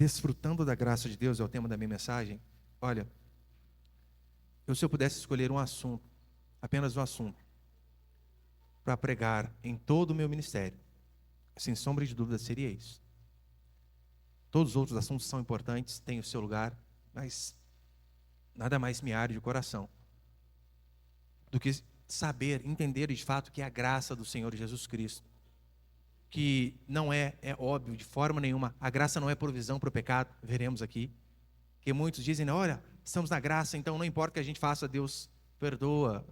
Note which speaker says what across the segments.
Speaker 1: desfrutando da graça de Deus é o tema da minha mensagem. Olha, se eu pudesse escolher um assunto, apenas um assunto, para pregar em todo o meu ministério, sem sombra de dúvida seria isso. Todos os outros assuntos são importantes, têm o seu lugar, mas nada mais me arde o coração do que saber, entender de fato que é a graça do Senhor Jesus Cristo, que não é óbvio de forma nenhuma, a graça não é provisão para o pecado, veremos aqui, que muitos dizem, olha, estamos na graça, então não importa o que a gente faça, Deus perdoa.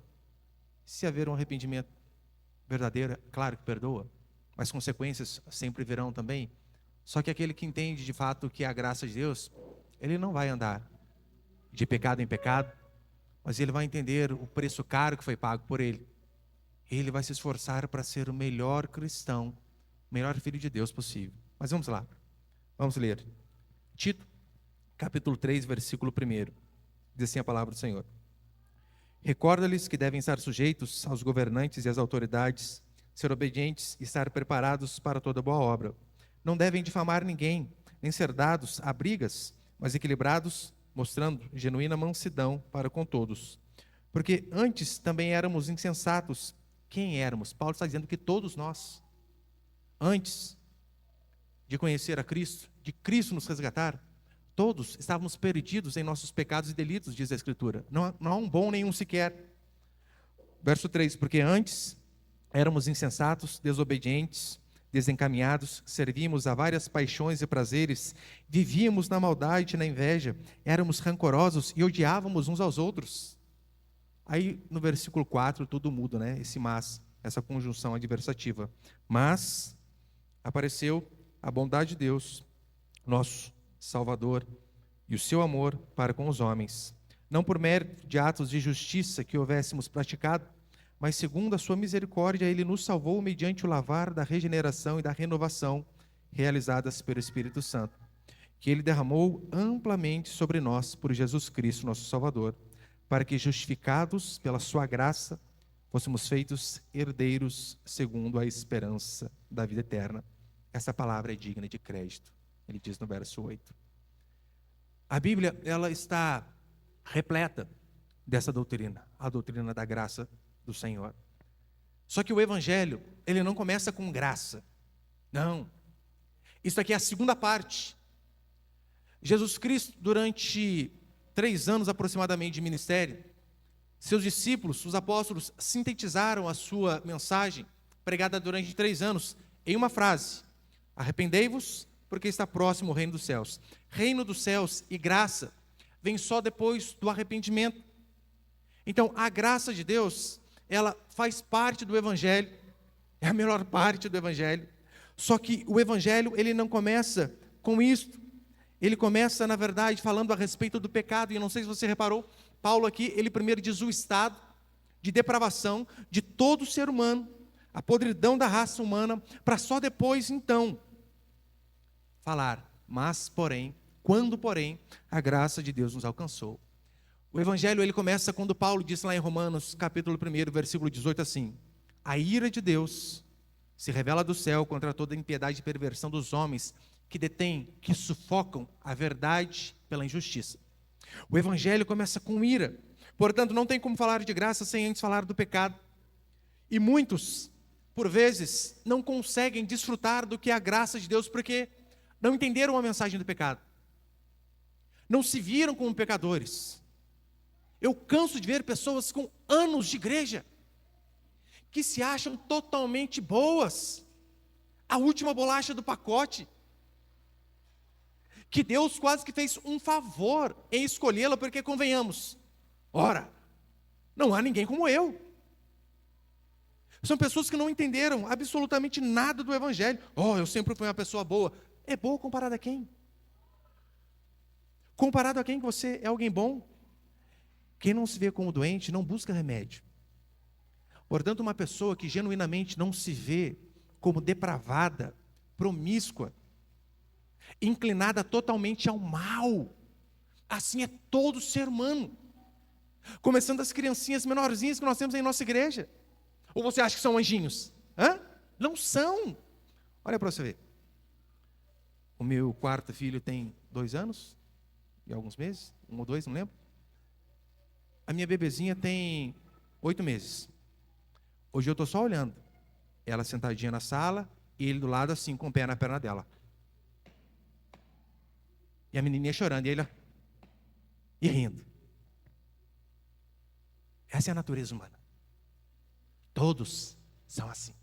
Speaker 1: Se haver um arrependimento verdadeiro, claro que perdoa, mas consequências sempre virão também. Só que aquele que entende de fato que é a graça de Deus, ele não vai andar de pecado em pecado, mas ele vai entender o preço caro que foi pago por ele. Ele vai se esforçar para ser o melhor cristão, o melhor filho de Deus possível. Mas vamos lá, vamos ler. Tito, capítulo 3, versículo 1. Diz assim a palavra do Senhor. Recorda-lhes que devem estar sujeitos aos governantes e às autoridades, ser obedientes e estar preparados para toda boa obra. Não devem difamar ninguém, nem ser dados a brigas, mas equilibrados, mostrando genuína mansidão para com todos. Porque antes também éramos insensatos. Quem éramos? Paulo está dizendo que todos nós, antes de conhecer a Cristo, de Cristo nos resgatar, todos estávamos perdidos em nossos pecados e delitos, diz a Escritura. Não há um bom nenhum sequer. Verso 3, porque antes éramos insensatos, desobedientes, desencaminhados, servíamos a várias paixões e prazeres, vivíamos na maldade e na inveja, éramos rancorosos e odiávamos uns aos outros. Aí no versículo 4 tudo muda, né? Esse mas, essa conjunção adversativa. Mas apareceu a bondade de Deus, nosso Salvador, e o seu amor para com os homens, não por mérito de atos de justiça que houvéssemos praticado, mas segundo a sua misericórdia, ele nos salvou mediante o lavar da regeneração e da renovação realizadas pelo Espírito Santo, que ele derramou amplamente sobre nós por Jesus Cristo, nosso Salvador, para que, justificados pela sua graça, fôssemos feitos herdeiros segundo a esperança da vida eterna. Essa palavra é digna de crédito, ele diz no verso 8. A Bíblia, ela está repleta dessa doutrina, a doutrina da graça do Senhor. Só que o Evangelho, ele não começa com graça. Não. Isso aqui é a segunda parte. Jesus Cristo, durante 3 anos aproximadamente de ministério, seus discípulos, os apóstolos, sintetizaram a sua mensagem, pregada durante 3 anos, em uma frase: arrependei-vos, porque está próximo o reino dos céus. Reino dos céus e graça vem só depois do arrependimento. Então, a graça de Deus, ela faz parte do Evangelho, é a melhor parte do Evangelho. Só que o Evangelho, ele não começa com isto. Ele começa, na verdade, falando a respeito do pecado. E eu não sei se você reparou, Paulo aqui, ele primeiro diz o estado de depravação de todo ser humano, a podridão da raça humana, para só depois, então, falar, mas, porém, quando, porém, a graça de Deus nos alcançou. O Evangelho, ele começa quando Paulo diz lá em Romanos, capítulo 1, versículo 18, assim: a ira de Deus se revela do céu contra toda a impiedade e perversão dos homens que detêm, que sufocam a verdade pela injustiça. O Evangelho começa com ira, portanto, não tem como falar de graça sem antes falar do pecado. E muitos, por vezes, não conseguem desfrutar do que é a graça de Deus, porque não entenderam a mensagem do pecado, não se viram como pecadores. Eu canso de ver pessoas com anos de igreja, que se acham totalmente boas, a última bolacha do pacote, que Deus quase que fez um favor em escolhê-la, porque convenhamos, ora, não há ninguém como eu. São pessoas que não entenderam absolutamente nada do Evangelho. Eu sempre fui uma pessoa boa. É boa comparado a quem? Comparado a quem que você é alguém bom? Quem não se vê como doente não busca remédio. Portanto, uma pessoa que genuinamente não se vê como depravada, promíscua, inclinada totalmente ao mal, assim é todo ser humano. Começando das criancinhas menorzinhas que nós temos em nossa igreja. Ou você acha que são anjinhos? Não são. Olha para você ver. O meu quarto filho tem 2 anos e alguns meses, 1 ou 2, não lembro. A minha bebezinha tem 8 meses. Hoje eu estou só olhando. Ela sentadinha na sala e ele do lado assim, com o pé na perna dela. E a menininha chorando e ele e rindo. Essa é a natureza humana. Todos são assim.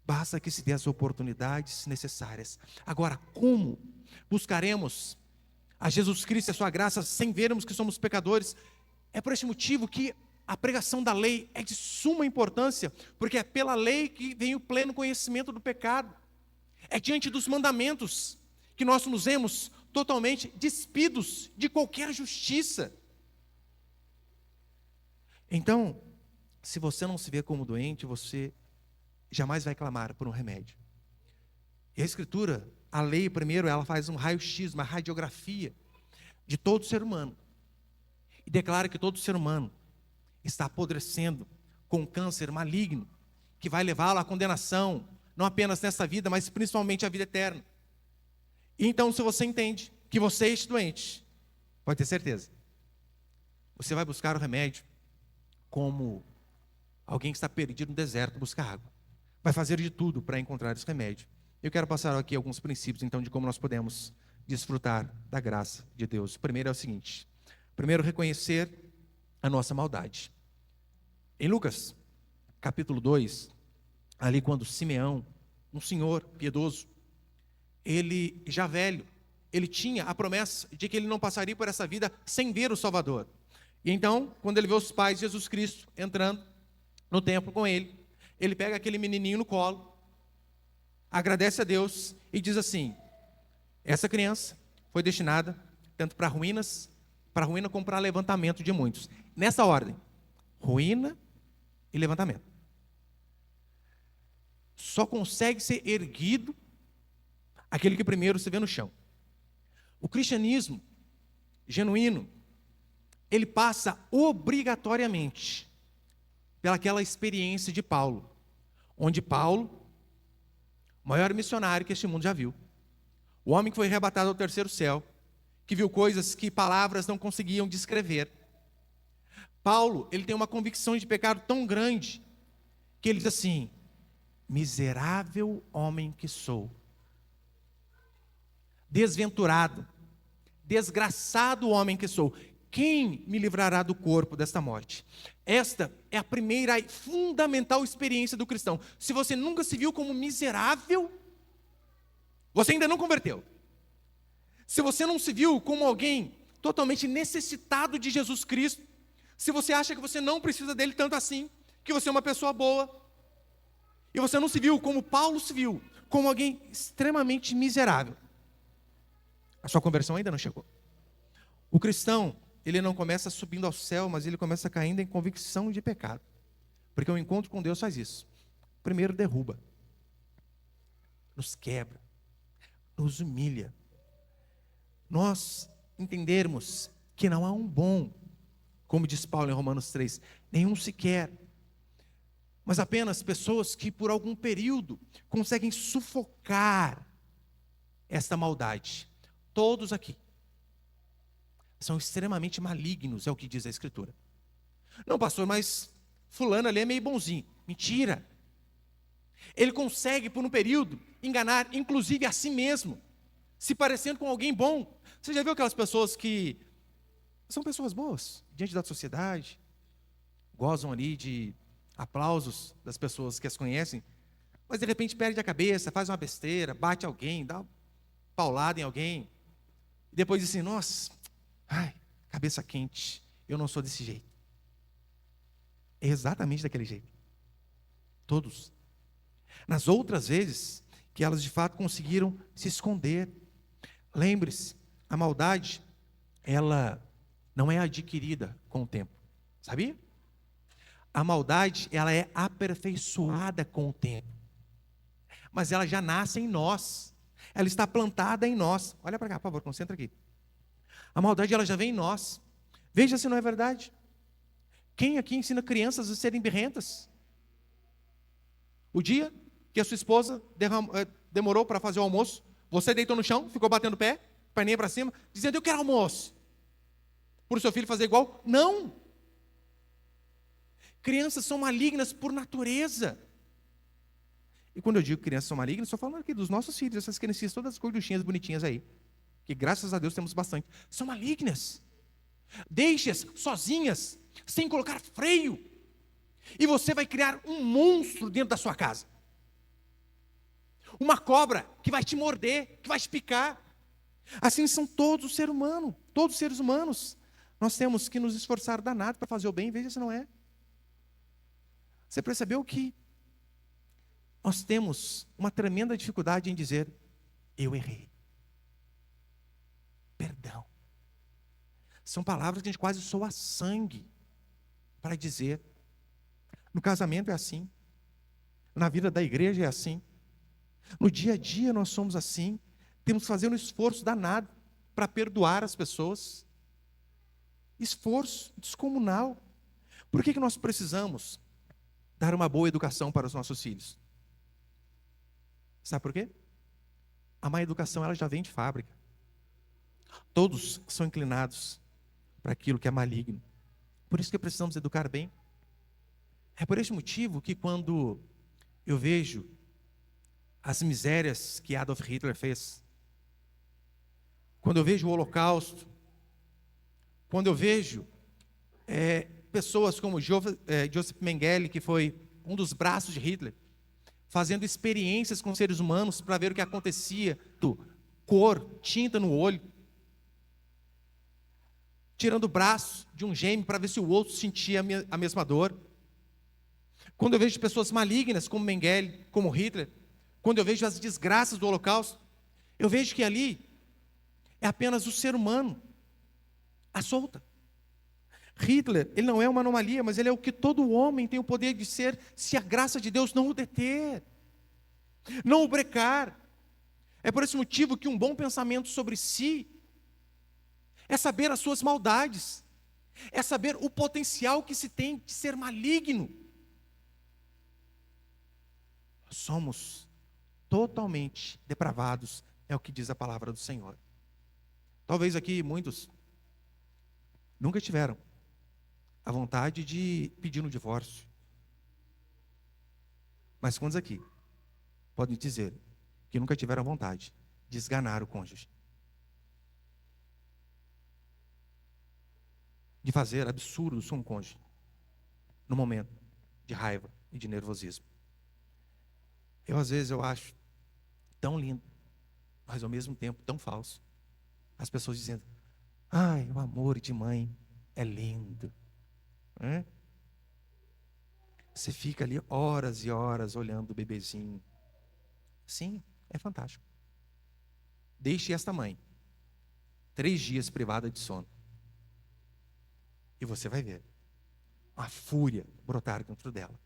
Speaker 1: Basta que se dê as oportunidades necessárias. Agora, como buscaremos a Jesus Cristo e a sua graça sem vermos que somos pecadores? É por este motivo que a pregação da lei é de suma importância, porque é pela lei que vem o pleno conhecimento do pecado. É diante dos mandamentos que nós nos vemos totalmente despidos de qualquer justiça. Então, se você não se vê como doente, você jamais vai clamar por um remédio. E a Escritura, a lei primeiro, ela faz um raio-x, uma radiografia de todo ser humano. E declara que todo ser humano está apodrecendo com um câncer maligno, que vai levá-lo à condenação, não apenas nessa vida, mas principalmente à vida eterna. E então, se você entende que você é doente, pode ter certeza, você vai buscar o remédio como alguém que está perdido no deserto busca água. Vai fazer de tudo para encontrar esse remédio. Eu quero passar aqui alguns princípios, então, de como nós podemos desfrutar da graça de Deus. O primeiro é o seguinte: primeiro, reconhecer a nossa maldade. Em Lucas, capítulo 2, ali quando Simeão, um senhor piedoso, ele já velho, ele tinha a promessa de que ele não passaria por essa vida sem ver o Salvador. E então, quando ele vê os pais de Jesus Cristo entrando no templo com ele, ele pega aquele menininho no colo, agradece a Deus e diz assim: essa criança foi destinada tanto para ruína como para levantamento de muitos. Nessa ordem, ruína e levantamento. Só consegue ser erguido aquele que primeiro se vê no chão. O cristianismo genuíno, ele passa obrigatoriamente pelaquela experiência de Paulo, onde Paulo, o maior missionário que este mundo já viu, o homem que foi arrebatado ao terceiro céu, que viu coisas que palavras não conseguiam descrever. Paulo, ele tem uma convicção de pecado tão grande, que ele diz assim: miserável homem que sou, desventurado, desgraçado homem que sou, quem me livrará do corpo desta morte? Esta é a primeira e fundamental experiência do cristão. Se você nunca se viu como miserável, você ainda não converteu. Se você não se viu como alguém totalmente necessitado de Jesus Cristo, se você acha que você não precisa dele tanto assim, que você é uma pessoa boa, e você não se viu como Paulo se viu, como alguém extremamente miserável, a sua conversão ainda não chegou. O cristão, ele não começa subindo ao céu, mas ele começa caindo em convicção de pecado. Porque o encontro com Deus faz isso. Primeiro derruba, nos quebra, nos humilha. Nós entendermos que não há um bom, como diz Paulo em Romanos 3, nenhum sequer, mas apenas pessoas que por algum período conseguem sufocar esta maldade. Todos aqui são extremamente malignos, é o que diz a Escritura. Não, pastor, mas fulano ali é meio bonzinho. Mentira. Ele consegue, por um período, enganar, inclusive a si mesmo, se parecendo com alguém bom. Você já viu aquelas pessoas que são pessoas boas, diante da sociedade, gozam ali de aplausos das pessoas que as conhecem, mas de repente perde a cabeça, faz uma besteira, bate alguém, dá uma paulada em alguém, e depois diz assim: nossa, ai, cabeça quente, eu não sou desse jeito. É exatamente daquele jeito. Todos. Nas outras vezes, que elas de fato conseguiram se esconder. Lembre-se, a maldade, ela não é adquirida com o tempo. Sabia? A maldade, ela é aperfeiçoada com o tempo. Mas ela já nasce em nós. Ela está plantada em nós. Olha para cá, por favor, concentra aqui. A maldade, ela já vem em nós. Veja se não é verdade. Quem aqui ensina crianças a serem birrentas? O dia que a sua esposa demorou para fazer o almoço, você deitou no chão, ficou batendo pé, perninha para cima, dizendo, eu quero almoço. Por seu filho fazer igual? Não. Crianças são malignas por natureza. E quando eu digo crianças são malignas, estou falando aqui dos nossos filhos, essas criancinhas todas gorduchinhas, bonitinhas aí, que graças a Deus temos bastante, são malignas. Deixe-as sozinhas, sem colocar freio, e você vai criar um monstro dentro da sua casa. Uma cobra que vai te morder, que vai te picar. Assim são todos os seres humanos, todos os seres humanos. Nós temos que nos esforçar danado para fazer o bem, veja se não é. Você percebeu que nós temos uma tremenda dificuldade em dizer, eu errei. Perdão. São palavras que a gente quase soa sangue para dizer. No casamento é assim. Na vida da igreja é assim. No dia a dia nós somos assim. Temos que fazer um esforço danado para perdoar as pessoas. Esforço descomunal. Por que nós precisamos dar uma boa educação para os nossos filhos? Sabe por quê? A má educação ela já vem de fábrica. Todos são inclinados para aquilo que é maligno. Por isso que precisamos educar bem. É por este motivo que quando eu vejo as misérias que Adolf Hitler fez, quando eu vejo o Holocausto, quando eu vejo pessoas como Joseph Mengele, que foi um dos braços de Hitler, fazendo experiências com seres humanos para ver o que acontecia, cor, tinta no olho, tirando o braço de um gêmeo para ver se o outro sentia a mesma dor. Quando eu vejo pessoas malignas como Mengele, como Hitler, quando eu vejo as desgraças do Holocausto, eu vejo que ali é apenas o ser humano à solta. Hitler, ele não é uma anomalia, mas ele é o que todo homem tem o poder de ser, se a graça de Deus não o deter, não o brecar. É por esse motivo que um bom pensamento sobre si é saber as suas maldades, é saber o potencial que se tem de ser maligno. Somos totalmente depravados, é o que diz a palavra do Senhor. Talvez aqui muitos nunca tiveram a vontade de pedir um divórcio. Mas quantos aqui podem dizer que nunca tiveram vontade de esganar o cônjuge? De fazer absurdos com o cônjuge no momento de raiva e de nervosismo. Às vezes eu acho tão lindo, mas ao mesmo tempo tão falso. As pessoas dizendo, ai, o amor de mãe é lindo. Você fica ali horas e horas olhando o bebezinho. Sim, é fantástico. Deixe esta mãe 3 dias privada de sono. E você vai ver uma fúria brotar dentro dela.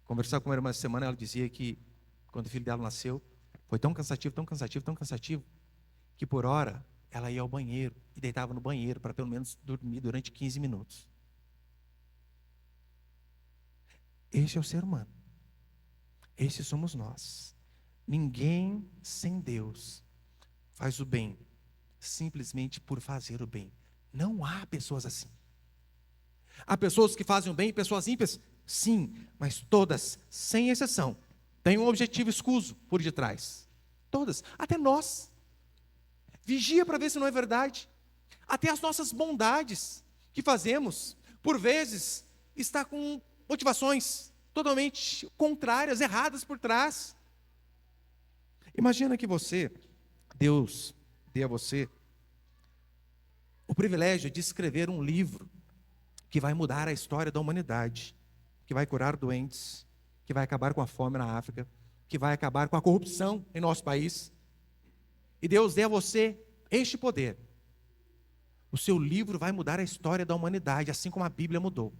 Speaker 1: Conversar com uma irmã essa semana, ela dizia que quando o filho dela nasceu, foi tão cansativo, tão cansativo, tão cansativo, que por hora ela ia ao banheiro e deitava no banheiro para pelo menos dormir durante 15 minutos. Este é o ser humano. Este somos nós. Ninguém sem Deus faz o bem simplesmente por fazer o bem. Não há pessoas assim. Há pessoas que fazem o bem e pessoas ímpias? Sim, mas todas, sem exceção, têm um objetivo escuso por detrás. Todas, até nós. Vigia para ver se não é verdade. Até as nossas bondades que fazemos, por vezes, está com motivações totalmente contrárias, erradas por trás. Imagina que Deus dê a você o privilégio de escrever um livro que vai mudar a história da humanidade, que vai curar doentes, que vai acabar com a fome na África, que vai acabar com a corrupção em nosso país. E Deus dê a você este poder. O seu livro vai mudar a história da humanidade, assim como a Bíblia mudou.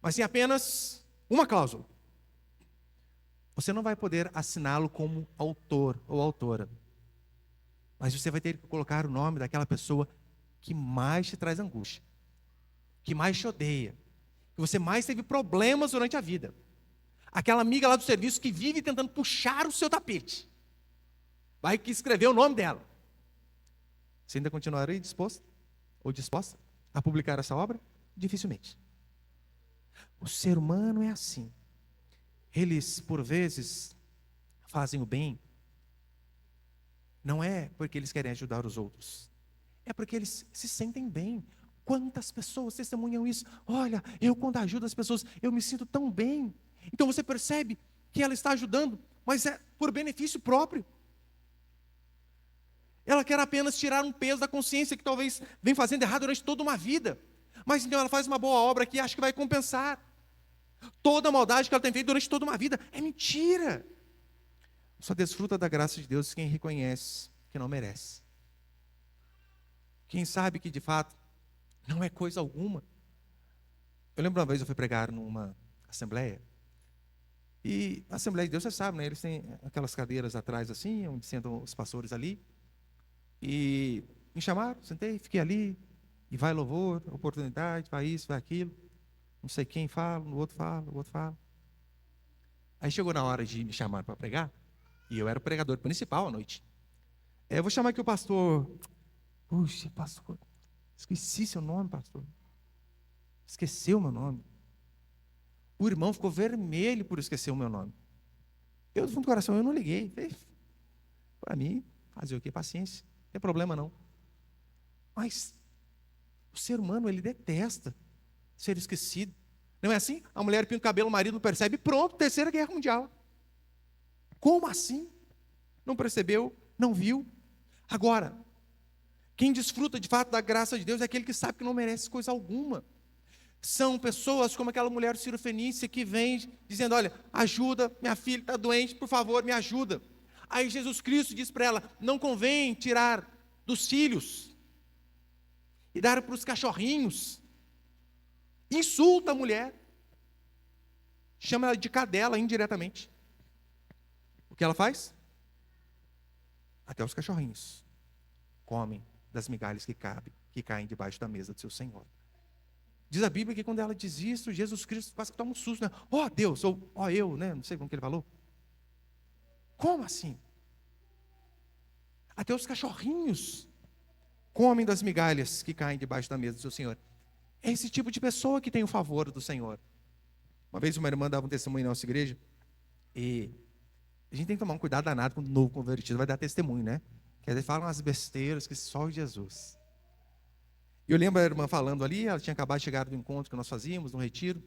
Speaker 1: Mas tem apenas uma cláusula. Você não vai poder assiná-lo como autor ou autora. Mas você vai ter que colocar o nome daquela pessoa que mais te traz angústia, que mais te odeia, que você mais teve problemas durante a vida. Aquela amiga lá do serviço que vive tentando puxar o seu tapete. vai que escrever o nome dela. Você ainda continuaria disposto ou disposta a publicar essa obra? Dificilmente. O ser humano é assim. Eles, por vezes, fazem o bem, não é porque eles querem ajudar os outros, é porque eles se sentem bem. Quantas pessoas testemunham isso? Olha, eu quando ajudo as pessoas, eu me sinto tão bem. Então você percebe que ela está ajudando, mas é por benefício próprio. Ela quer apenas tirar um peso da consciência que talvez vem fazendo errado durante toda uma vida. Mas então ela faz uma boa obra que acha que vai compensar toda a maldade que ela tem feito durante toda uma vida. É mentira. Só desfruta da graça de Deus quem reconhece que não merece. Quem sabe que de fato não é coisa alguma. Eu lembro uma vez eu fui pregar numa assembleia. E a Assembleia de Deus, você sabe, né? Eles têm aquelas cadeiras atrás assim, onde sentam os pastores ali. E me chamaram, sentei, fiquei ali. E vai louvor, oportunidade, vai isso, vai aquilo. Não sei quem fala, o outro fala, o outro fala. Aí chegou na hora de me chamar para pregar. E eu era o pregador principal à noite. Eu vou chamar aqui o pastor. Puxa, pastor, esqueci seu nome, pastor. Esqueceu o meu nome. O irmão ficou vermelho por esquecer o meu nome. Eu, do fundo do coração, eu não liguei. Para mim, fazer o quê? Paciência. Não tem problema não. Mas o ser humano, ele detesta ser esquecido. Não é assim? A mulher pinta o cabelo, o marido não percebe. Pronto, Terceira Guerra Mundial. Como assim? Não percebeu? Não viu? Agora, quem desfruta de fato da graça de Deus é aquele que sabe que não merece coisa alguma. São pessoas como aquela mulher cirofenícia que vem dizendo, olha, ajuda, minha filha está doente, por favor, me ajuda. Aí Jesus Cristo diz para ela, não convém tirar dos filhos e dar para os cachorrinhos. Insulta a mulher. Chama ela de cadela indiretamente. O que ela faz? Até os cachorrinhos comem das migalhas que caem debaixo da mesa do seu Senhor. Diz a Bíblia que quando ela diz isso, Jesus Cristo quase que toma um susto, né? Ó Deus, ou ó eu, né? Não sei como que ele falou. Como assim? Até os cachorrinhos comem das migalhas que caem debaixo da mesa do seu Senhor. É esse tipo de pessoa que tem o favor do Senhor. Uma vez uma irmã dava um testemunho na nossa igreja, e a gente tem que tomar um cuidado danado quando o novo convertido vai dar testemunho, né? Quer dizer, falam umas besteiras que só Jesus. E eu lembro a irmã falando ali, ela tinha acabado de chegar do encontro que nós fazíamos, no retiro,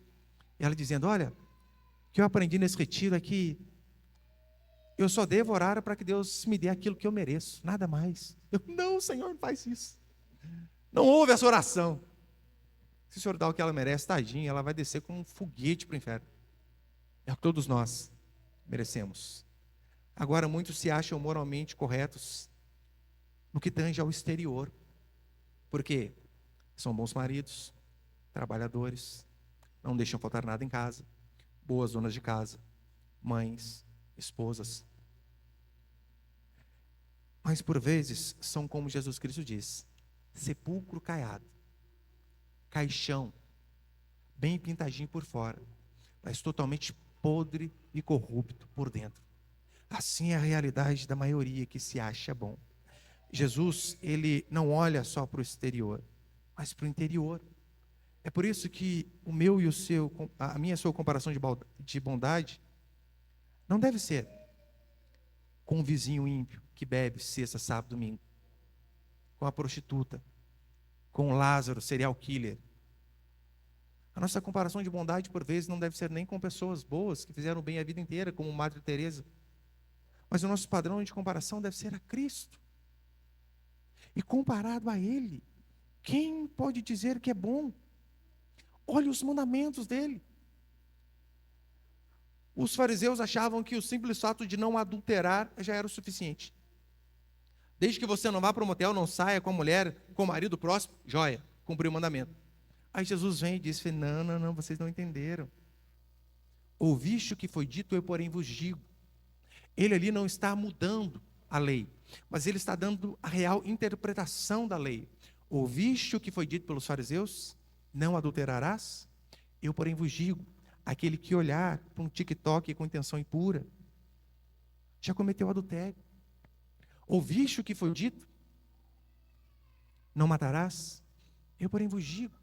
Speaker 1: e ela dizendo, olha, o que eu aprendi nesse retiro é que eu só devo orar para que Deus me dê aquilo que eu mereço, nada mais. Eu, não, Senhor, não faz isso. Não ouve essa oração. Se o Senhor dá o que ela merece, tadinha, ela vai descer como um foguete para o inferno. É o que todos nós merecemos. Agora, muitos se acham moralmente corretos no que tange ao exterior. Por quê? São bons maridos, trabalhadores, não deixam faltar nada em casa, boas donas de casa, mães, esposas. Mas por vezes são como Jesus Cristo diz, sepulcro caiado, caixão, bem pintadinho por fora, mas totalmente podre e corrupto por dentro. Assim é a realidade da maioria que se acha bom. Jesus, ele não olha só para o exterior, mas para o interior. É por isso que o meu e o seu, a minha e a sua comparação de bondade não deve ser com um vizinho ímpio que bebe sexta, sábado, domingo, com a prostituta, com o Lázaro, serial killer. A nossa comparação de bondade, por vezes, não deve ser nem com pessoas boas que fizeram bem a vida inteira, como Madre Teresa, mas o nosso padrão de comparação deve ser a Cristo. E comparado a Ele, quem pode dizer que é bom? Olhe os mandamentos dele. Os fariseus achavam que o simples fato de não adulterar já era o suficiente. Desde que você não vá para o motel, não saia com a mulher, com o marido próximo, joia, cumpriu o mandamento. Aí Jesus vem e diz, não, vocês não entenderam. Ouviste o que foi dito, eu porém vos digo. Ele ali não está mudando a lei, mas ele está dando a real interpretação da lei. Ouviste o que foi dito pelos fariseus? Não adulterarás? Eu porém vos digo, aquele que olhar para um TikTok com intenção impura, já cometeu adultério. Ouviste o que foi dito? Não matarás? Eu, porém, vos digo,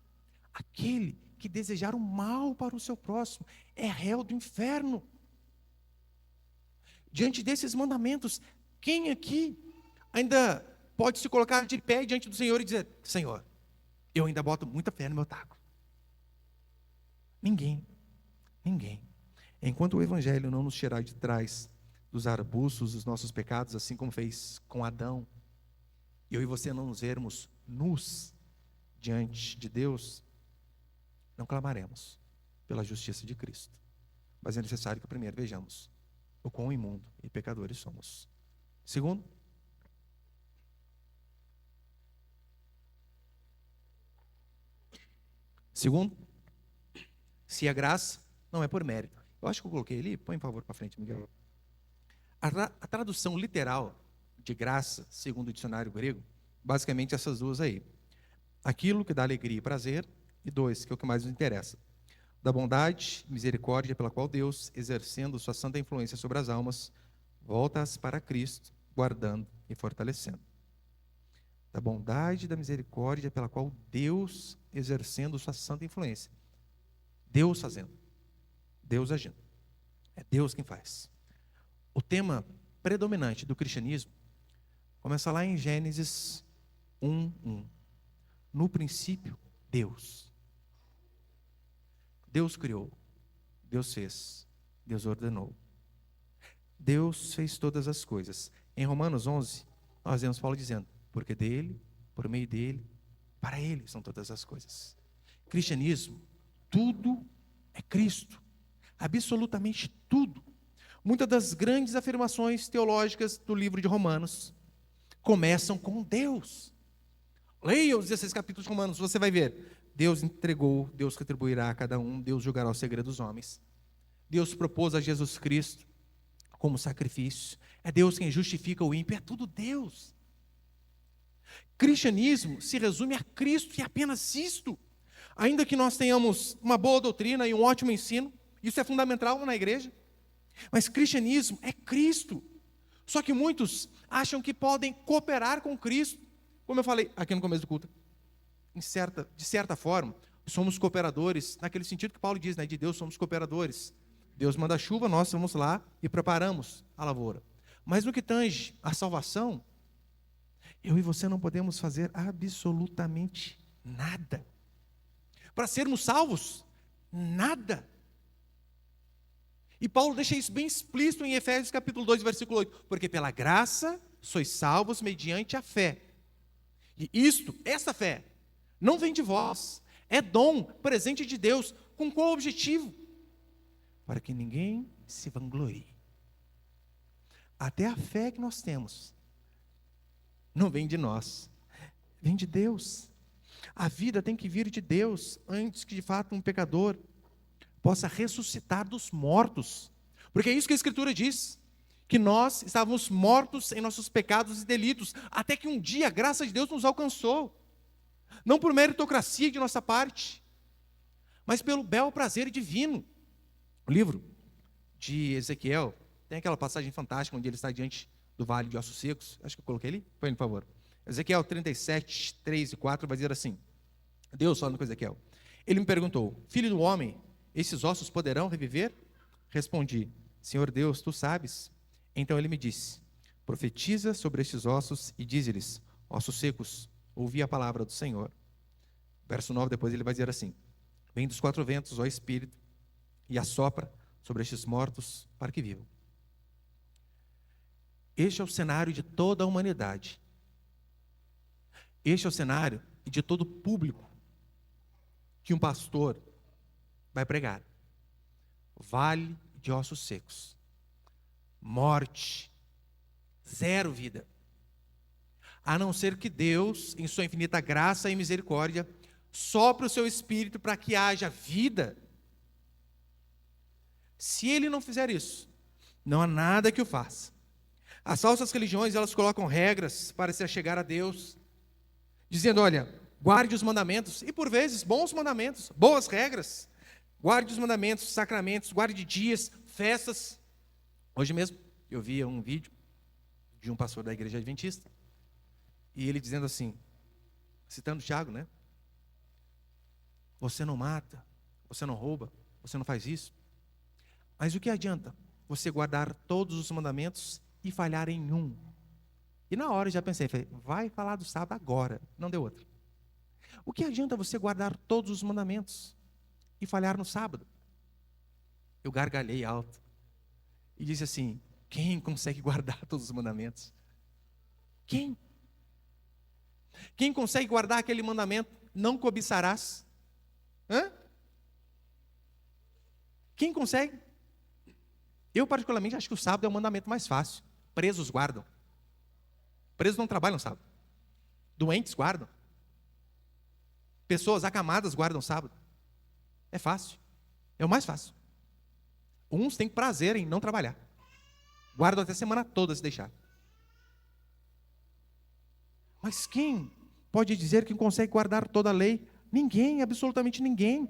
Speaker 1: aquele que desejar o mal para o seu próximo é réu do inferno. Diante desses mandamentos, quem aqui ainda pode se colocar de pé diante do Senhor e dizer: Senhor, eu ainda boto muita fé no meu taco? Ninguém. Enquanto o Evangelho não nos tirar de trás dos arbustos dos nossos pecados, assim como fez com Adão, eu e você não nos vermos nus diante de Deus, não clamaremos pela justiça de Cristo. Mas é necessário que primeiro vejamos o quão imundo e pecadores somos. Segundo, se a graça não é por mérito. Eu acho que eu coloquei ali, põe por favor para frente, Miguel. A tradução literal de graça, segundo o dicionário grego, basicamente essas duas aí. Aquilo que dá alegria e prazer, e dois, que é o que mais nos interessa, da bondade e misericórdia pela qual Deus, exercendo sua santa influência sobre as almas, volta-as para Cristo, guardando e fortalecendo. Da bondade e da misericórdia pela qual Deus, exercendo sua santa influência. Deus fazendo, Deus agindo. É Deus quem faz. O tema predominante do cristianismo começa lá em Gênesis 1:1. No princípio, Deus. Deus criou, Deus fez, Deus ordenou. Deus fez todas as coisas. Em Romanos 11, nós vemos Paulo dizendo: porque dele, por meio dele, para ele são todas as coisas. Cristianismo, tudo é Cristo. Absolutamente tudo. Muitas das grandes afirmações teológicas do livro de Romanos começam com Deus. Leia os 16 capítulos de Romanos, você vai ver. Deus entregou, Deus retribuirá a cada um, Deus julgará o segredo dos homens. Deus propôs a Jesus Cristo como sacrifício. É Deus quem justifica o ímpio, é tudo Deus. Cristianismo se resume a Cristo e apenas isto. Ainda que nós tenhamos uma boa doutrina e um ótimo ensino, isso é fundamental na igreja, mas cristianismo é Cristo. Só que muitos acham que podem cooperar com Cristo, como eu falei aqui no começo do culto. De certa forma, somos cooperadores, naquele sentido que Paulo diz, né, de Deus somos cooperadores. Deus manda a chuva, nós vamos lá e preparamos a lavoura. Mas no que tange a salvação, eu e você não podemos fazer absolutamente nada. Para sermos salvos, nada. E Paulo deixa isso bem explícito em Efésios capítulo 2, versículo 8. Porque pela graça sois salvos mediante a fé. E esta fé, não vem de vós, é dom, presente de Deus. Com qual objetivo? Para que ninguém se vanglorie. Até a fé que nós temos não vem de nós, vem de Deus. A vida tem que vir de Deus, antes que de fato um pecador possa ressuscitar dos mortos. Porque é isso que a Escritura diz, que nós estávamos mortos em nossos pecados e delitos, até que um dia a graça de Deus nos alcançou. Não por meritocracia de nossa parte, mas pelo bel prazer divino. O livro de Ezequiel tem aquela passagem fantástica onde ele está diante do vale de ossos secos. Acho que eu coloquei ali, põe por favor. Ezequiel 37, 3 e 4 vai dizer assim, Deus falando com Ezequiel: ele me perguntou: filho do homem, esses ossos poderão reviver? Respondi: Senhor Deus, tu sabes. Então ele me disse: profetiza sobre estes ossos e dize-lhes: ossos secos, ouvi a palavra do Senhor. Verso 9, depois ele vai dizer assim: vem dos quatro ventos, ó Espírito, e assopra sobre estes mortos para que vivam. Este é o cenário de toda a humanidade. Este é o cenário de todo o público que um pastor vai pregar. Vale de ossos secos. Morte. Zero vida. A não ser que Deus, em sua infinita graça e misericórdia, sopre o seu espírito para que haja vida. Se ele não fizer isso, não há nada que o faça. As falsas religiões, elas colocam regras para se achegar a Deus, dizendo: olha, guarde os mandamentos, e por vezes bons mandamentos, boas regras. Guarde os mandamentos, sacramentos, guarde dias, festas. Hoje mesmo eu vi um vídeo de um pastor da igreja adventista. E ele dizendo assim, citando Tiago, né? Você não mata, você não rouba, você não faz isso. Mas o que adianta você guardar todos os mandamentos e falhar em um? E na hora eu já pensei, vai falar do sábado agora, não deu outra. O que adianta você guardar todos os mandamentos e falhar no sábado? Eu gargalhei alto e disse assim, quem consegue guardar todos os mandamentos? Quem? Quem consegue guardar aquele mandamento, não cobiçarás? Hã? Quem consegue? Eu particularmente acho que o sábado é o mandamento mais fácil. Presos guardam. Presos não trabalham sábado. Doentes guardam. Pessoas acamadas guardam sábado. É fácil. É o mais fácil. Uns têm prazer em não trabalhar. Guardam até a semana toda se deixar. Mas quem pode dizer que consegue guardar toda a lei? Ninguém, absolutamente ninguém.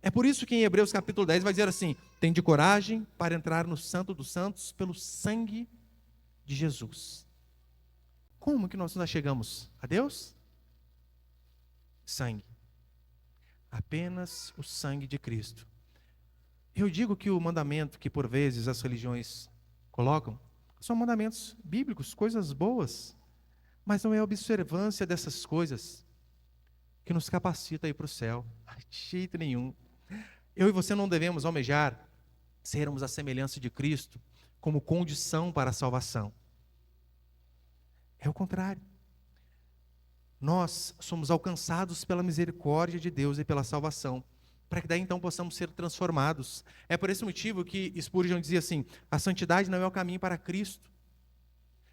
Speaker 1: É por isso que em Hebreus capítulo 10 vai dizer assim, tende coragem para entrar no Santo dos Santos pelo sangue de Jesus. Como que nós chegamos a Deus? Sangue. Apenas o sangue de Cristo. Eu digo que o mandamento que por vezes as religiões colocam, são mandamentos bíblicos, coisas boas, mas não é a observância dessas coisas que nos capacita a ir para o céu, de jeito nenhum. Eu e você não devemos almejar sermos a semelhança de Cristo como condição para a salvação. É o contrário. Nós somos alcançados pela misericórdia de Deus e pela salvação, para que daí então possamos ser transformados. É por esse motivo que Spurgeon dizia assim, a santidade não é o caminho para Cristo,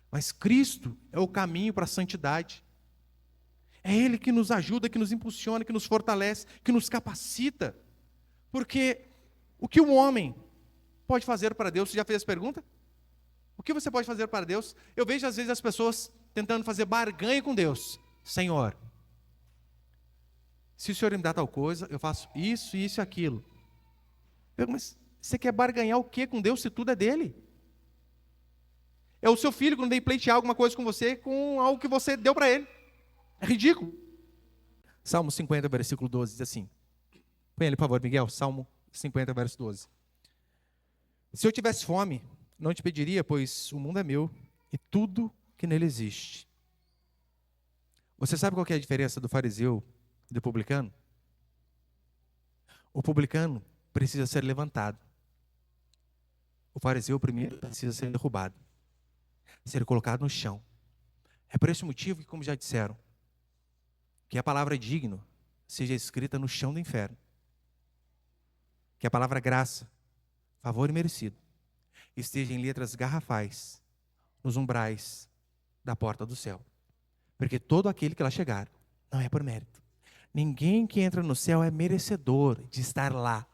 Speaker 1: mas Cristo é o caminho para a santidade. É Ele que nos ajuda, que nos impulsiona, que nos fortalece, que nos capacita. Porque o que um homem pode fazer para Deus, você já fez essa pergunta? O que você pode fazer para Deus? Eu vejo às vezes as pessoas tentando fazer barganha com Deus. Senhor, se o Senhor me dá tal coisa, eu faço isso, isso e aquilo. Mas você quer barganhar o que com Deus se tudo é dele? É o seu filho quando vem pleitear alguma coisa com você, com algo que você deu para ele. É ridículo. Salmo 50, versículo 12, diz assim. Põe ele, por favor, Miguel. Salmo 50, verso 12. Se eu tivesse fome, não te pediria, pois o mundo é meu e tudo que nele existe. Você sabe qual que é a diferença do fariseu e do publicano? O publicano precisa ser levantado. O fariseu primeiro precisa ser derrubado. Ser colocado no chão. É por esse motivo que, como já disseram, que a palavra digno seja escrita no chão do inferno. Que a palavra graça, favor e merecido, esteja em letras garrafais nos umbrais da porta do céu. Porque todo aquele que lá chegar não é por mérito. Ninguém que entra no céu é merecedor de estar lá.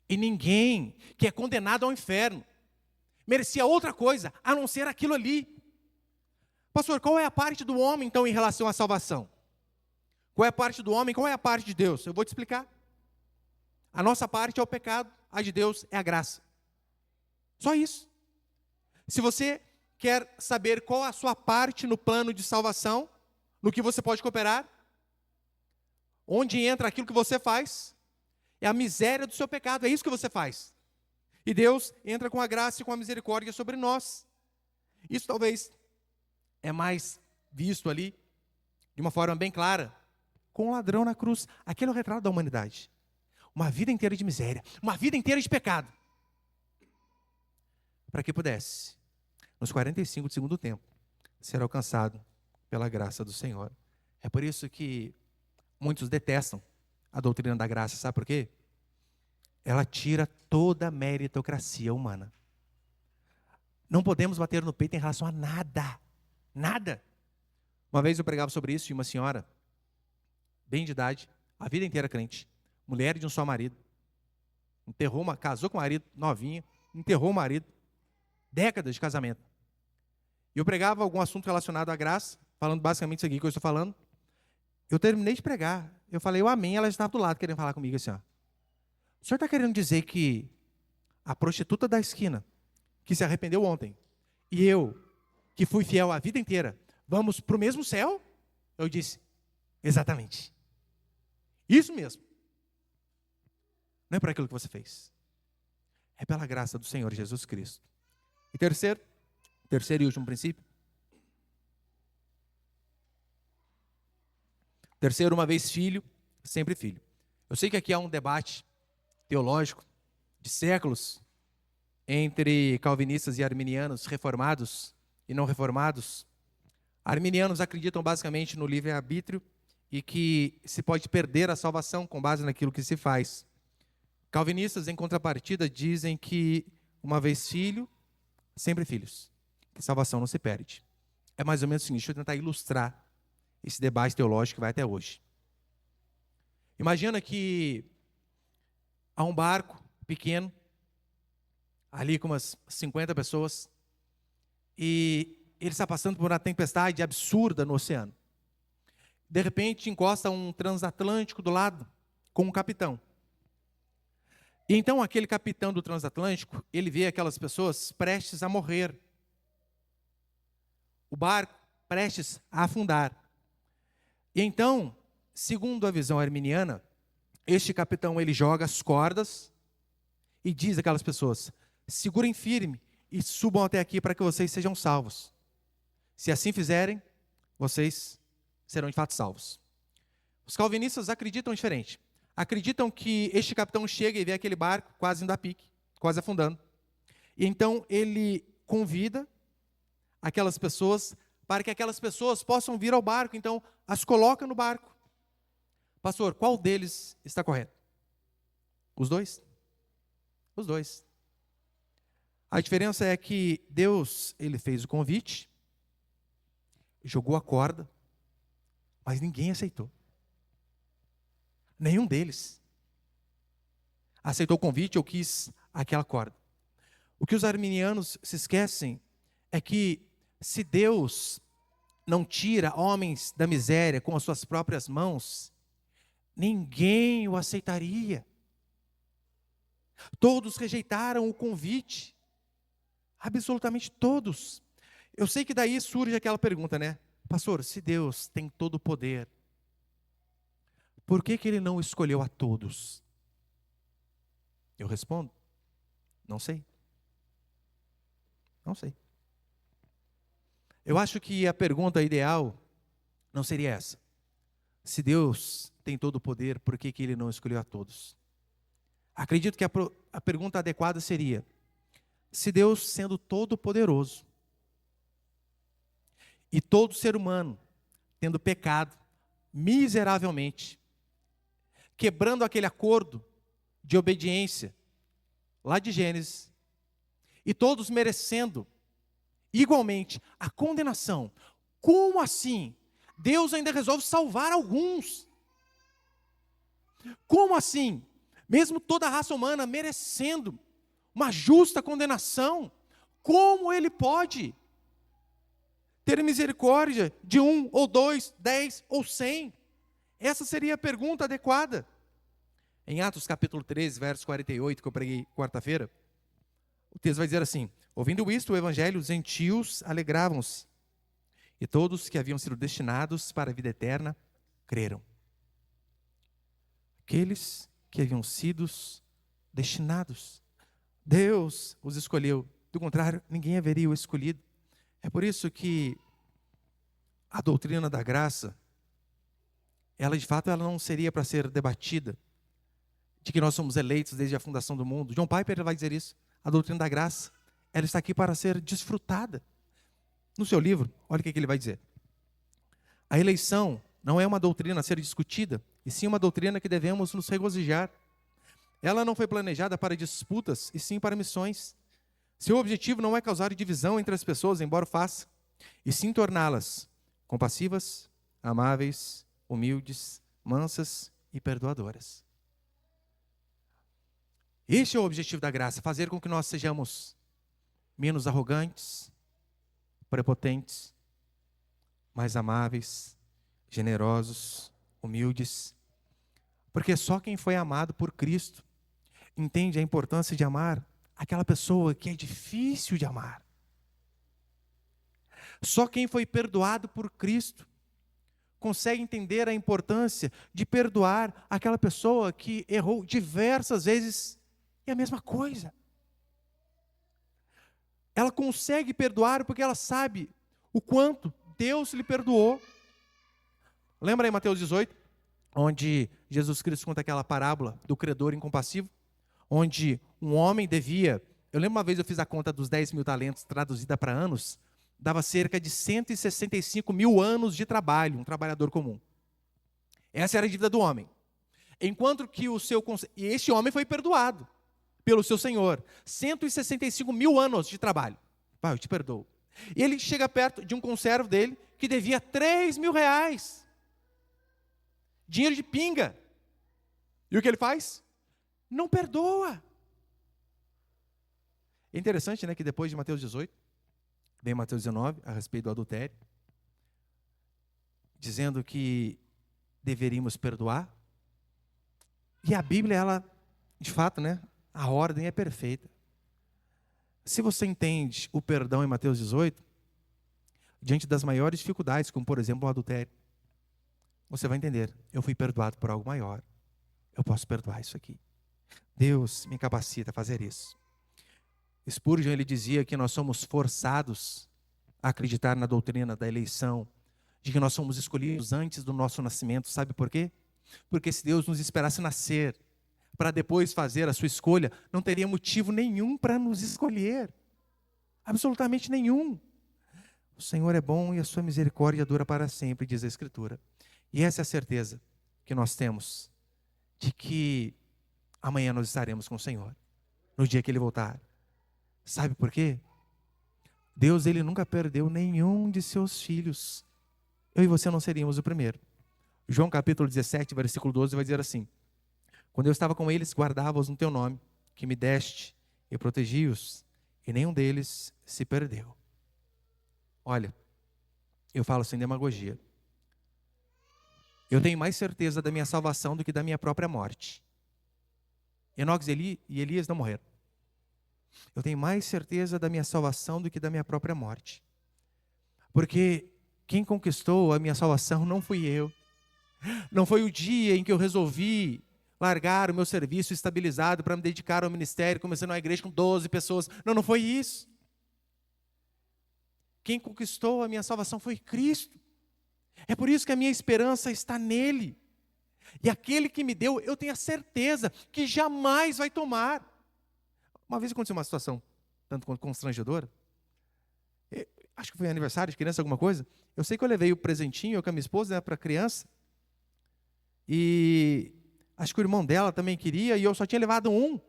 Speaker 1: E ninguém que é condenado ao inferno merecia outra coisa a não ser aquilo ali. Pastor, qual é a parte do homem então em relação à salvação? Qual é a parte do homem? Qual é a parte de Deus? Eu vou te explicar. A nossa parte é o pecado, a de Deus é a graça. Só isso. Se você quer saber qual a sua parte no plano de salvação, no que você pode cooperar, onde entra aquilo que você faz, é a miséria do seu pecado, é isso que você faz. E Deus entra com a graça e com a misericórdia sobre nós. Isso talvez é mais visto ali, de uma forma bem clara, com o ladrão na cruz. Aquele é o retrato da humanidade. Uma vida inteira de miséria, uma vida inteira de pecado. Para que pudesse, nos 45 do segundo tempo, ser alcançado pela graça do Senhor. É por isso que muitos detestam a doutrina da graça, sabe por quê? Ela tira toda a meritocracia humana. Não podemos bater no peito em relação a nada. Nada. Uma vez eu pregava sobre isso e uma senhora, bem de idade, a vida inteira crente, mulher de um só marido, casou com o marido, novinha, enterrou o marido, décadas de casamento. E eu pregava algum assunto relacionado à graça, falando basicamente isso aqui que eu estou falando. Eu terminei de pregar, eu falei o amém, ela estava do lado querendo falar comigo assim, ó. O senhor está querendo dizer que a prostituta da esquina, que se arrependeu ontem, e eu, que fui fiel a vida inteira, vamos para o mesmo céu? Eu disse, exatamente. Isso mesmo. Não é por aquilo que você fez. É pela graça do Senhor Jesus Cristo. E terceiro e último princípio. Terceiro, uma vez filho, sempre filho. Eu sei que aqui há um debate teológico de séculos entre calvinistas e arminianos, reformados e não reformados. Arminianos acreditam basicamente no livre-arbítrio e que se pode perder a salvação com base naquilo que se faz. Calvinistas, em contrapartida, dizem que uma vez filho, sempre filhos, que salvação não se perde. É mais ou menos o seguinte, deixa eu tentar ilustrar esse debate teológico que vai até hoje. Imagina que há um barco pequeno, ali com umas 50 pessoas, e ele está passando por uma tempestade absurda no oceano. De repente, encosta um transatlântico do lado, com um capitão. E então, aquele capitão do transatlântico, ele vê aquelas pessoas prestes a morrer. O barco prestes a afundar. E então, segundo a visão arminiana, este capitão, ele joga as cordas e diz àquelas pessoas, segurem firme e subam até aqui para que vocês sejam salvos. Se assim fizerem, vocês serão de fato salvos. Os calvinistas acreditam diferente. Acreditam que este capitão chega e vê aquele barco quase indo a pique, quase afundando. E então ele convida aquelas pessoas para que aquelas pessoas possam vir ao barco. Então as coloca no barco. Pastor, qual deles está correto? Os dois? Os dois. A diferença é que Deus, ele fez o convite, jogou a corda, mas ninguém aceitou. Nenhum deles aceitou o convite ou quis aquela corda. O que os arminianos se esquecem é que se Deus não tira homens da miséria com as suas próprias mãos, ninguém o aceitaria. Todos rejeitaram o convite. Absolutamente todos. Eu sei que daí surge aquela pergunta, né? Pastor, se Deus tem todo o poder, por que Ele não escolheu a todos? Eu respondo, não sei. Não sei. Eu acho que a pergunta ideal não seria essa. Se Deus tem todo o poder, por que Ele não escolheu a todos? Acredito que a pergunta adequada seria, se Deus, sendo todo poderoso, e todo ser humano, tendo pecado miseravelmente, quebrando aquele acordo de obediência, lá de Gênesis, e todos merecendo, igualmente, a condenação, como assim? Deus ainda resolve salvar alguns. Como assim? Mesmo toda a raça humana merecendo uma justa condenação, como Ele pode ter misericórdia de 1, ou 2, 10 ou 100? Essa seria a pergunta adequada. Em Atos capítulo 13, verso 48, que eu preguei quarta-feira, o texto vai dizer assim, ouvindo isto, o evangelho, os gentios alegravam-se, e todos que haviam sido destinados para a vida eterna, creram. Aqueles que haviam sido destinados, Deus os escolheu, do contrário, ninguém haveria o escolhido. É por isso que a doutrina da graça, ela de fato ela não seria para ser debatida, de que nós somos eleitos desde a fundação do mundo. John Piper vai dizer isso. A doutrina da graça, ela está aqui para ser desfrutada. No seu livro, olha o que ele vai dizer. A eleição não é uma doutrina a ser discutida, e sim uma doutrina que devemos nos regozijar. Ela não foi planejada para disputas, e sim para missões. Seu objetivo não é causar divisão entre as pessoas, embora faça, e sim torná-las compassivas, amáveis, humildes, mansas e perdoadoras. Este é o objetivo da graça, fazer com que nós sejamos menos arrogantes, prepotentes, mais amáveis, generosos, humildes. Porque só quem foi amado por Cristo entende a importância de amar aquela pessoa que é difícil de amar. Só quem foi perdoado por Cristo consegue entender a importância de perdoar aquela pessoa que errou diversas vezes e a mesma coisa. Ela consegue perdoar porque ela sabe o quanto Deus lhe perdoou. Lembra aí Mateus 18, onde Jesus Cristo conta aquela parábola do credor incompassivo, onde um homem devia, eu lembro uma vez eu fiz a conta dos 10.000 talentos traduzida para anos, dava cerca de 165 mil anos de trabalho, um trabalhador comum. Essa era a dívida do homem. Enquanto que e esse homem foi perdoado pelo seu senhor. 165 mil anos de trabalho. Pai, eu te perdoo. E ele chega perto de um conservo dele que devia 3.000 reais. Dinheiro de pinga. E o que ele faz? Não perdoa. É interessante, né, que depois de Mateus 18, vem Mateus 19, a respeito do adultério, dizendo que deveríamos perdoar. E a Bíblia, ela, de fato, né, a ordem é perfeita. Se você entende o perdão em Mateus 18, diante das maiores dificuldades, como por exemplo o adultério, você vai entender, eu fui perdoado por algo maior. Eu posso perdoar isso aqui. Deus me capacita a fazer isso. Spurgeon, ele dizia que nós somos forçados a acreditar na doutrina da eleição, de que nós somos escolhidos antes do nosso nascimento. Sabe por quê? Porque se Deus nos esperasse nascer, para depois fazer a sua escolha, não teria motivo nenhum para nos escolher. Absolutamente nenhum. O Senhor é bom e a sua misericórdia dura para sempre, diz a Escritura. E essa é a certeza que nós temos, de que amanhã nós estaremos com o Senhor, no dia que Ele voltar. Sabe por quê? Deus, Ele nunca perdeu nenhum de seus filhos. Eu e você não seríamos o primeiro. João capítulo 17, versículo 12 vai dizer assim: quando eu estava com eles, guardava-os no teu nome, que me deste, e protegi-os, e nenhum deles se perdeu. Olha, eu falo sem demagogia. Eu tenho mais certeza da minha salvação do que da minha própria morte. Enoque e Elias não morreram. Eu tenho mais certeza da minha salvação do que da minha própria morte. Porque quem conquistou a minha salvação não fui eu. Não foi o dia em que eu resolvi largar o meu serviço estabilizado para me dedicar ao ministério, começando uma igreja com 12 pessoas. Não, não foi isso. Quem conquistou a minha salvação foi Cristo. É por isso que a minha esperança está nele. E aquele que me deu, eu tenho a certeza que jamais vai tomar. Uma vez aconteceu uma situação tanto quanto constrangedora. Acho que foi aniversário de criança, alguma coisa. Eu sei que eu levei o presentinho com a minha esposa, né, para a criança. E acho que o irmão dela também queria, e eu só tinha levado um.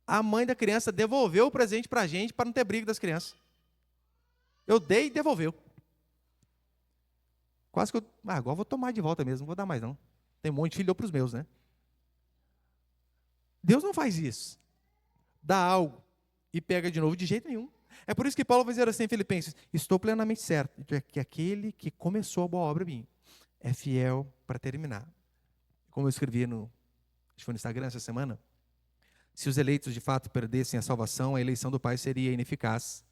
Speaker 1: A mãe da criança devolveu o presente para a gente, para não ter briga das crianças. Eu dei e devolveu. Quase que eu... agora eu vou tomar de volta mesmo, não vou dar mais não. Tem um monte de filho, deu para os meus, né? Deus não faz isso. Dá algo e pega de novo de jeito nenhum. É por isso que Paulo vai dizer assim em Filipenses: estou plenamente certo de que aquele que começou a boa obra em mim é fiel para terminar. Como eu escrevi acho que foi no Instagram essa semana, se os eleitos de fato perdessem a salvação, a eleição do Pai seria ineficaz,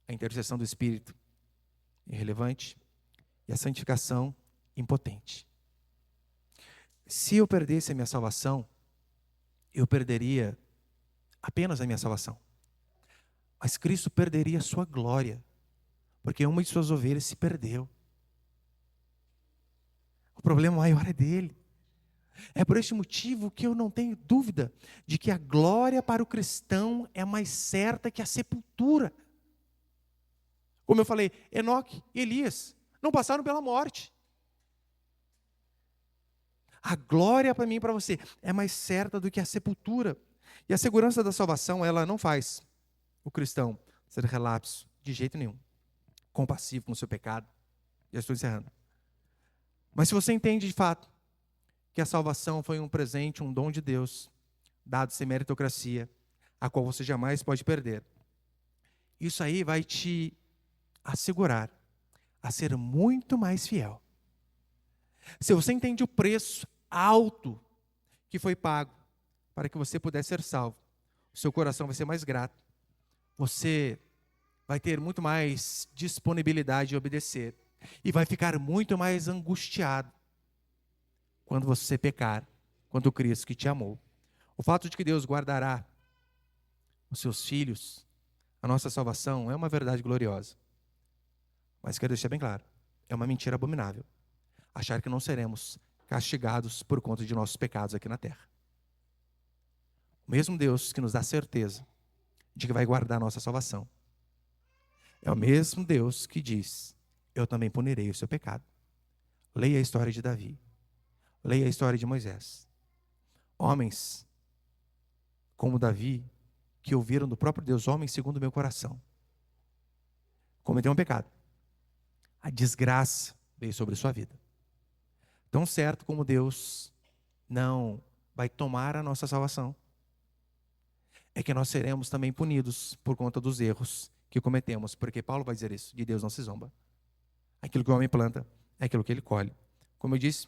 Speaker 1: a intercessão do Espírito irrelevante e a santificação impotente. Se eu perdesse a minha salvação, eu perderia apenas a minha salvação. Mas Cristo perderia a sua glória, porque uma de suas ovelhas se perdeu. O problema maior é dele. É por este motivo que eu não tenho dúvida de que a glória para o cristão é mais certa que a sepultura. Como eu falei, Enoque e Elias não passaram pela morte. A glória para mim e para você é mais certa do que a sepultura. E a segurança da salvação, ela não faz o cristão ser relapso de jeito nenhum, compassivo com o seu pecado. Já estou encerrando. Mas se você entende de fato que a salvação foi um presente, um dom de Deus, dado sem meritocracia, a qual você jamais pode perder, isso aí vai te assegurar a ser muito mais fiel. Se você entende o preço alto que foi pago para que você pudesse ser salvo, o seu coração vai ser mais grato. Você vai ter muito mais disponibilidade de obedecer. E vai ficar muito mais angustiado quando você pecar contra o Cristo que te amou. O fato de que Deus guardará os seus filhos, a nossa salvação, é uma verdade gloriosa. Mas quero deixar bem claro, é uma mentira abominável achar que não seremos castigados por conta de nossos pecados aqui na terra. O mesmo Deus que nos dá certeza de que vai guardar a nossa salvação, é o mesmo Deus que diz: eu também punirei o seu pecado. Leia a história de Davi. Leia a história de Moisés. Homens como Davi, que ouviram do próprio Deus: homem segundo o meu coração, cometeu um pecado. A desgraça veio sobre sua vida. Tão certo como Deus não vai tomar a nossa salvação, é que nós seremos também punidos por conta dos erros que cometemos. Porque Paulo vai dizer isso: de Deus não se zomba. Aquilo que o homem planta é aquilo que ele colhe. Como eu disse,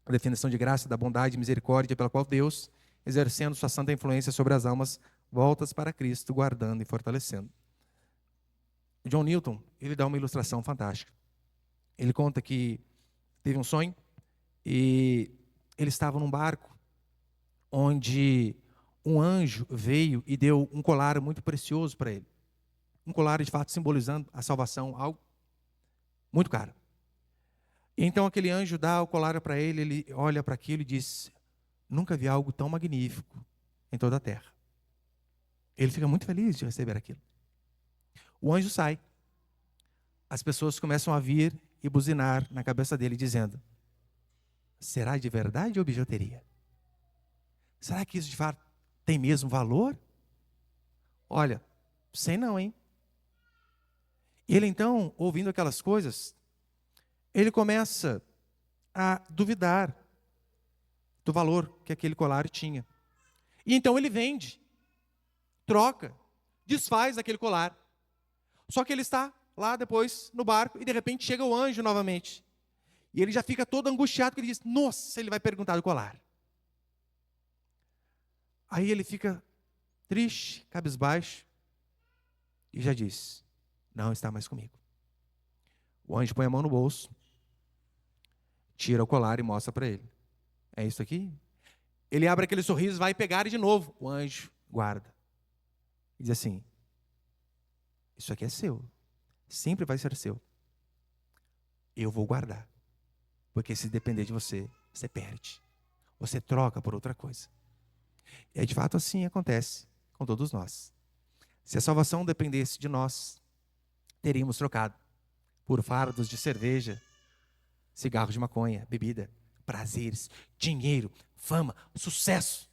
Speaker 1: a definição de graça, da bondade e misericórdia pela qual Deus, exercendo sua santa influência sobre as almas, voltas para Cristo, guardando e fortalecendo. John Newton, ele dá uma ilustração fantástica. Ele conta que teve um sonho e ele estava num barco onde um anjo veio e deu um colar muito precioso para ele. Um colar, de fato, simbolizando a salvação, algo muito caro. E então aquele anjo dá o colar para ele, ele olha para aquilo e diz: nunca vi algo tão magnífico em toda a terra. Ele fica muito feliz de receber aquilo. O anjo sai. As pessoas começam a vir e buzinar na cabeça dele, dizendo: será de verdade ou bijuteria? Será que isso de fato tem mesmo valor? Olha, sei não, hein? E ele então, ouvindo aquelas coisas, ele começa a duvidar do valor que aquele colar tinha. E então ele vende, troca, desfaz aquele colar. Só que ele está lá depois no barco e de repente chega o anjo novamente. E ele já fica todo angustiado, porque ele diz: nossa, ele vai perguntar do colar. Aí ele fica triste, cabisbaixo, e já diz: não está mais comigo. O anjo põe a mão no bolso, tira o colar e mostra para ele: é isso aqui? Ele abre aquele sorriso, vai pegar de novo. O anjo guarda. E diz assim: isso aqui é seu. Sempre vai ser seu. Eu vou guardar. Porque se depender de você, você perde. Você troca por outra coisa. E de fato assim acontece com todos nós. Se a salvação dependesse de nós, teríamos trocado por fardos de cerveja, cigarros de maconha, bebida, prazeres, dinheiro, fama, sucesso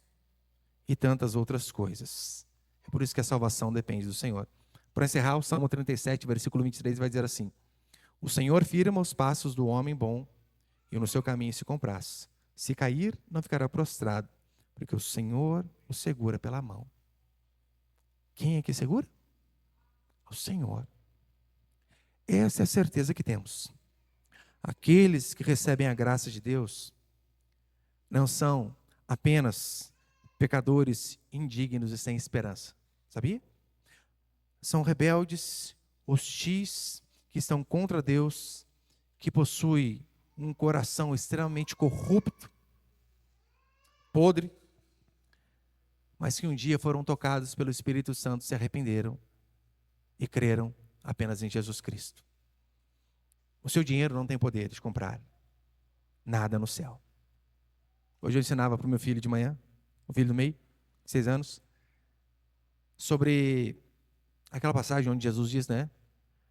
Speaker 1: e tantas outras coisas. É por isso que a salvação depende do Senhor. Para encerrar, o Salmo 37, versículo 23 vai dizer assim: o Senhor firma os passos do homem bom e no seu caminho se compraz. Se cair, não ficará prostrado, porque o Senhor o segura pela mão. Quem é que segura? O Senhor. Essa é a certeza que temos. Aqueles que recebem a graça de Deus não são apenas pecadores indignos e sem esperança. Sabia? São rebeldes, hostis, que estão contra Deus, que possuem um coração extremamente corrupto, podre, mas que um dia foram tocados pelo Espírito Santo, se arrependeram e creram apenas em Jesus Cristo. O seu dinheiro não tem poder de comprar nada no céu. Hoje eu ensinava para o meu filho de manhã, o filho do meio, 6 anos, sobre aquela passagem onde Jesus diz, né?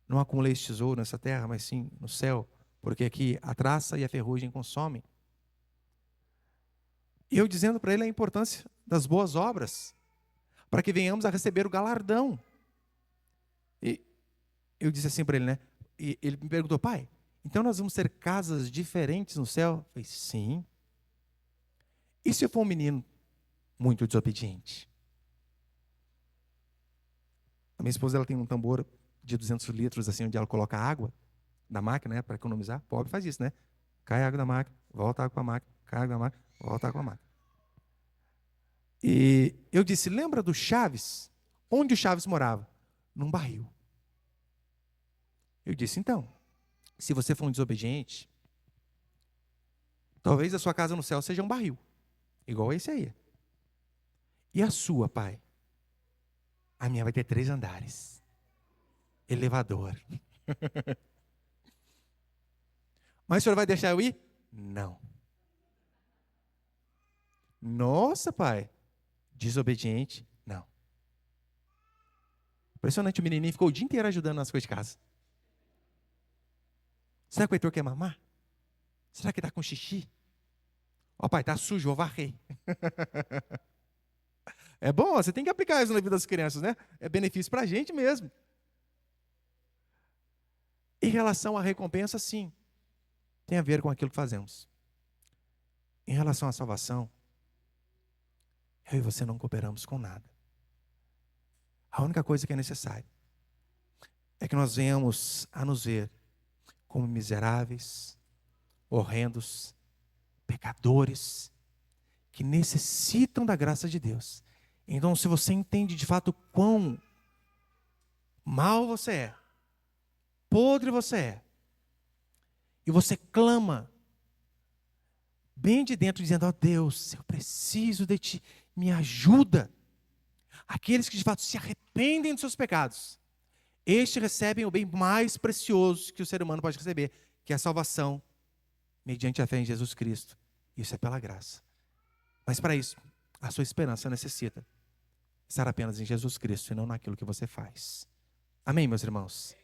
Speaker 1: Não acumuleis tesouro nessa terra, mas sim no céu, porque aqui a traça e a ferrugem consomem. E eu dizendo para ele a importância das boas obras, para que venhamos a receber o galardão. E eu disse assim para ele, né? E ele me perguntou: pai, então nós vamos ter casas diferentes no céu? Eu falei: sim. E se eu for um menino muito desobediente? A minha esposa, ela tem um tambor de 200 litros, assim, onde ela coloca água da máquina, né, para economizar. Pobre faz isso, né? Cai a água da máquina, volta a água para a máquina, cai a água da máquina, volta a água para a máquina. E eu disse: lembra do Chaves? Onde o Chaves morava? Num barril. Eu disse, então, se você for um desobediente, talvez a sua casa no céu seja um barril, igual esse aí. E a sua, pai? A minha vai ter 3 andares. Elevador. Mas o senhor vai deixar eu ir? Não. Nossa, pai. Desobediente? Não. Impressionante, o menininho ficou o dia inteiro ajudando nas coisas de casa. Será que o Heitor quer mamar? Será que está com xixi? Ó, pai, tá sujo, vou varrer. É bom, você tem que aplicar isso na vida das crianças, né? É benefício para a gente mesmo. Em relação à recompensa, sim, tem a ver com aquilo que fazemos. Em relação à salvação, eu e você não cooperamos com nada. A única coisa que é necessária é que nós venhamos a nos ver como miseráveis, horrendos, pecadores, que necessitam da graça de Deus. Então, se você entende de fato quão mal você é, podre você é, e você clama bem de dentro, dizendo, ó Deus, eu preciso de Ti, me ajuda. Aqueles que de fato se arrependem dos seus pecados, estes recebem o bem mais precioso que o ser humano pode receber, que é a salvação, mediante a fé em Jesus Cristo. Isso é pela graça. Mas para isso, a sua esperança necessita estar apenas em Jesus Cristo e não naquilo que você faz. Amém, meus irmãos?